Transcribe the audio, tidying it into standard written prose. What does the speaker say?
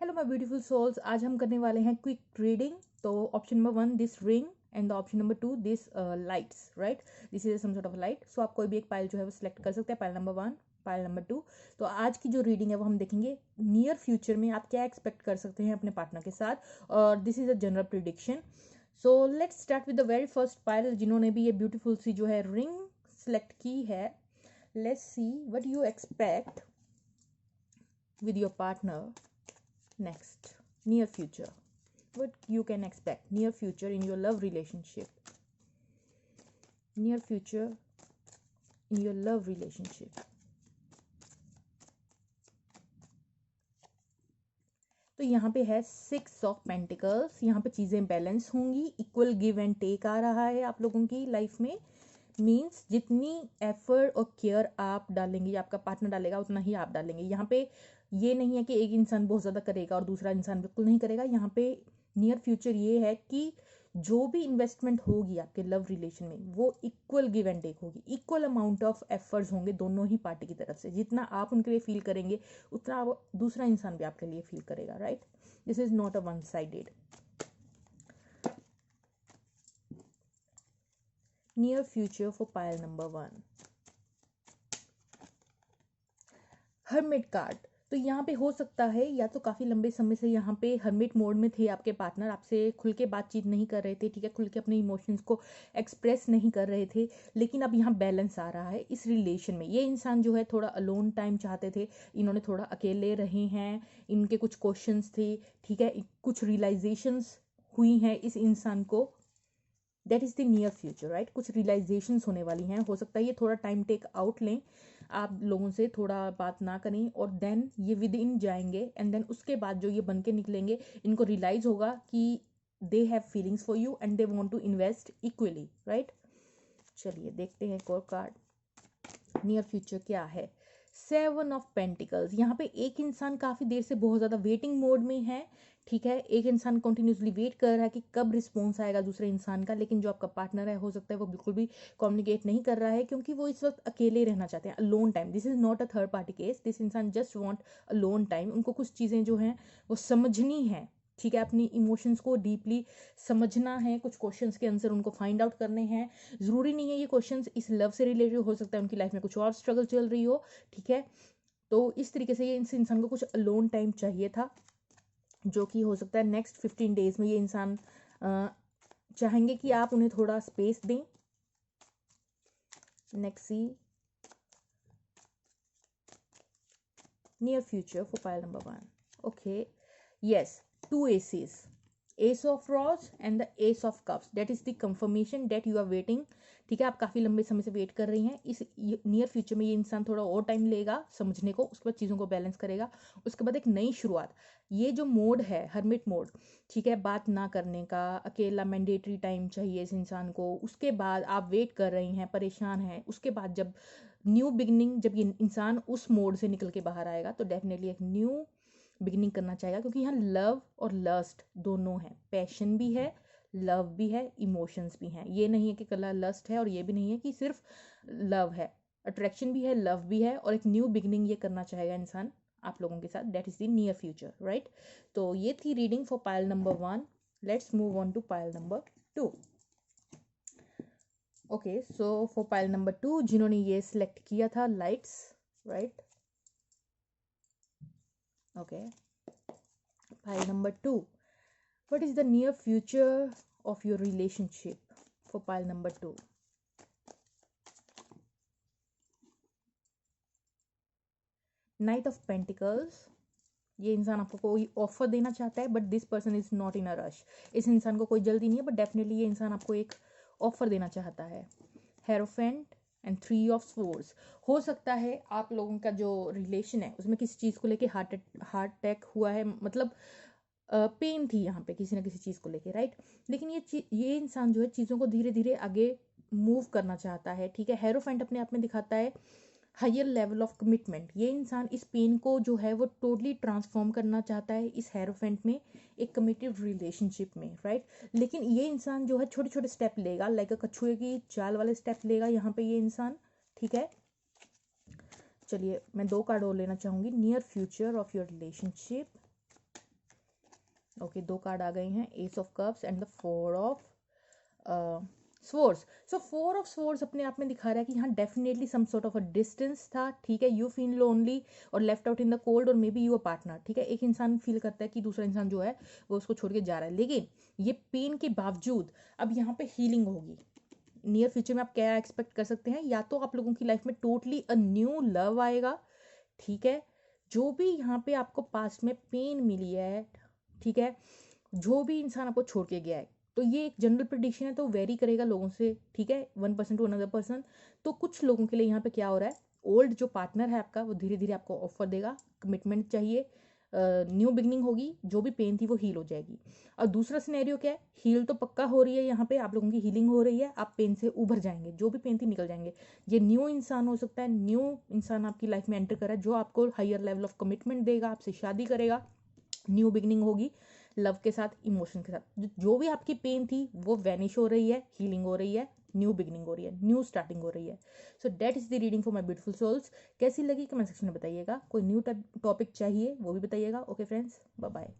Hello my beautiful souls, आज हम करने वाले हैं क्विक रीडिंग। तो option number 1 this ring and the option number 2 this lights, right. This is some sort of light. So आप कोई भी एक पाइल जो है वो सिलेक्ट कर सकते हैं, पाइल नंबर 1, पाइल नंबर 2। तो आज की जो रीडिंग है वो हम देखेंगे नियर फ्यूचर में आप क्या एक्सपेक्ट कर सकते हैं अपने पार्टनर के साथ, और this is a general prediction. So let's start with the very first pile. जिन्होंने भी ये ब्यूटीफुल सी जो है रिंग सेलेक्ट की है, let's see what you expect with your partner next near future. What you can expect near future in your love relationship, near future in your love relationship. तो यहाँ पे है 6 ऑफ पेंटिकल्स। यहाँ पे चीज़ें balance होंगी, इक्वल गिव एंड टेक आ रहा है आप लोगों की लाइफ में। मीन्स जितनी एफर्ट और केयर आप डालेंगे, आपका पार्टनर डालेगा, उतना ही आप डालेंगे। यहाँ पे ये नहीं है कि एक इंसान बहुत ज़्यादा करेगा और दूसरा इंसान बिल्कुल नहीं करेगा। यहाँ पे नियर फ्यूचर ये है कि जो भी इन्वेस्टमेंट होगी आपके लव रिलेशन में वो इक्वल गिव एंड टेक होगी, इक्वल अमाउंट ऑफ एफर्ट्स होंगे दोनों ही पार्टी की तरफ से। जितना आप उनके लिए फील करेंगे उतना दूसरा इंसान भी आपके लिए फील करेगा, right. This is not a one sided. Near future for pile number 1, hermit card. तो यहाँ पे हो सकता है या तो काफ़ी लंबे समय से यहाँ पे हर्मिट मोड में थे आपके पार्टनर, आपसे खुल के बातचीत नहीं कर रहे थे, ठीक है, खुल के अपने इमोशंस को एक्सप्रेस नहीं कर रहे थे। लेकिन अब यहाँ बैलेंस आ रहा है इस रिलेशन में। ये इंसान जो है थोड़ा अलोन टाइम चाहते थे, इन्होंने थोड़ा अकेले रहे हैं, इनके कुछ क्वेश्चंस थे, ठीक है, कुछ रियलाइजेशंस हुई हैं इस इंसान को। That is the near future, right. कुछ रियलाइजेशंस होने वाली हैं। हो सकता है ये थोड़ा टाइम टेक आउट लें, आप लोगों से थोड़ा बात ना करें, और देन ये विद इन जाएंगे, एंड देन उसके बाद जो ये बन के निकलेंगे, इनको रियलाइज होगा कि they have feelings for you and they want to invest equally, right. चलिए देखते हैं कोर कार्ड नियर फ्यूचर क्या है। 7 ऑफ पेंटिकल्स। यहाँ पे एक इंसान काफ़ी देर से बहुत ज़्यादा वेटिंग मोड में है, ठीक है। एक इंसान कंटिन्यूसली वेट कर रहा है कि कब रिस्पॉन्स आएगा दूसरे इंसान का। लेकिन जो आपका पार्टनर है, हो सकता है वो बिल्कुल भी कम्युनिकेट नहीं कर रहा है, क्योंकि वो इस वक्त अकेले रहना चाहते हैं, alone time. This is not a third party case, this इंसान जस्ट वॉन्ट अलोन टाइम। उनको कुछ चीज़ें जो हैं वो समझनी है, ठीक है, अपनी इमोशंस को डीपली समझना है, कुछ क्वेश्चंस के आंसर उनको फाइंड आउट करने हैं। ज़रूरी नहीं है ये क्वेश्चंस इस लव से रिलेटेड, हो सकता है उनकी लाइफ में कुछ और स्ट्रगल चल रही हो, ठीक है। तो इस तरीके से ये इस इंसान को कुछ अलोन टाइम चाहिए था, जो कि हो सकता है नेक्स्ट 15 डेज में ये इंसान चाहेंगे कि आप उन्हें थोड़ा स्पेस दें। Next see near future for pile number 1। Okay, yes, 2 aces, ace of rods and the ace of cups. That is the confirmation that you are waiting, ठीक है। आप काफ़ी लंबे समय से वेट कर रही हैं। इस नियर फ्यूचर में ये इंसान थोड़ा और टाइम लेगा समझने को, उसके बाद चीज़ों को बैलेंस करेगा, उसके बाद एक नई शुरुआत। ये जो मोड है हर्मिट मोड, ठीक है, बात ना करने का, अकेला मैंडेटरी टाइम चाहिए इस इंसान को। उसके बाद आप वेट कर रही हैं, परेशान हैं, उसके बाद जब न्यू बिगनिंग, जब ये इंसान उस मोड से निकल के बाहर आएगा तो डेफिनेटली एक न्यू बिगनिंग करना चाहेगा, क्योंकि यहाँ लव और लस्ट दोनों हैं, पैशन भी है, लव भी है, इमोशंस भी हैं। ये नहीं है कि कला लस्ट है, और ये भी नहीं है कि सिर्फ लव है, अट्रैक्शन भी है, लव भी है, और एक न्यू बिगनिंग ये करना चाहेगा इंसान आप लोगों के साथ। That is the near future, right. तो ये थी reading for pile number 1। Let's move on to pile number 2। Okay, so for pile number 2 जिन्होंने ये सिलेक्ट किया था lights, right. Okay, pile number 2, what is the near future of your relationship for pile number 2? Knight of Pentacles। ये इंसान आपको कोई offer देना चाहता है, but this person is not in a rush. इस इंसान को कोई जल्दी नहीं है, बट डेफिनेटली ये इंसान आपको एक ऑफर देना चाहता है। Hierophant and 3 of swords. हो सकता है आप लोगों का जो रिलेशन है उसमें किसी चीज़ को लेके हार्ट अटैक हुआ है, मतलब पेन थी यहाँ पे किसी ना किसी चीज़ को लेके, राइट। लेकिन ये इंसान जो है चीज़ों को धीरे धीरे आगे मूव करना चाहता है, ठीक है। हेरोफेंट अपने आप में दिखाता है हायर लेवल ऑफ कमिटमेंट। ये इंसान इस पेन को जो है वो टोटली ट्रांसफॉर्म करना चाहता है इस हेरोफेंट में, एक कमिटेड रिलेशनशिप में, राइट। लेकिन ये इंसान जो है छोटे छोटे स्टेप लेगा, लाइक अ कछुए की चाल वाले स्टेप लेगा यहाँ पे ये इंसान, ठीक है। चलिए मैं 2 कार्ड और लेना चाहूँगी। Near future of your relationship, okay, 2 card आ गए हैं, ace of cups and the 4 of swords. So 4 of swords अपने आप में दिखा रहा है कि यहाँ definitely some sort of a distance था, ठीक है। यू फील लोनली और left out in the cold, और maybe you a partner, ठीक है। एक इंसान फील करता है कि दूसरा इंसान जो है वो उसको छोड़ के जा रहा है, लेकिन ये पेन के बावजूद अब यहाँ पे हीलिंग होगी। नियर फ्यूचर में आप क्या एक्सपेक्ट कर सकते हैं, या तो आप लोगों की लाइफ में टोटली अ न्यू लव आएगा, ठीक है। जो भी यहाँ पे आपको पास्ट में पेन मिली है, ठीक है, जो भी इंसान आपको छोड़ के गया है, तो ये एक जनरल प्रिडिक्शन है, तो वेरी करेगा लोगों से, ठीक है, 1% टू अनदर पर्सन। तो कुछ लोगों के लिए यहाँ पे क्या हो रहा है, ओल्ड जो पार्टनर है आपका वो धीरे धीरे आपको ऑफर देगा, कमिटमेंट चाहिए, न्यू बिगनिंग होगी, जो भी पेन थी वो हील हो जाएगी। और दूसरा सिनेरियो क्या है, हील तो पक्का हो रही है, यहाँ पे आप लोगों की हीलिंग हो रही है, आप पेन से उभर जाएंगे, जो भी पेन थी निकल जाएंगे। ये न्यू इंसान हो सकता है, न्यू इंसान आपकी लाइफ में एंटर कर रहा है, जो आपको हायर लेवल ऑफ कमिटमेंट देगा, आपसे शादी करेगा, न्यू बिगनिंग होगी लव के साथ, इमोशन के साथ। जो भी आपकी पेन थी वो वैनिश हो रही है, हीलिंग हो रही है, न्यू बिगनिंग हो रही है, न्यू स्टार्टिंग हो रही है। So that is the reading for my beautiful souls. कैसी लगी कमेंट सेक्शन में बताइएगा। कोई न्यू टॉपिक चाहिए वो भी बताइएगा। Okay friends, bye bye.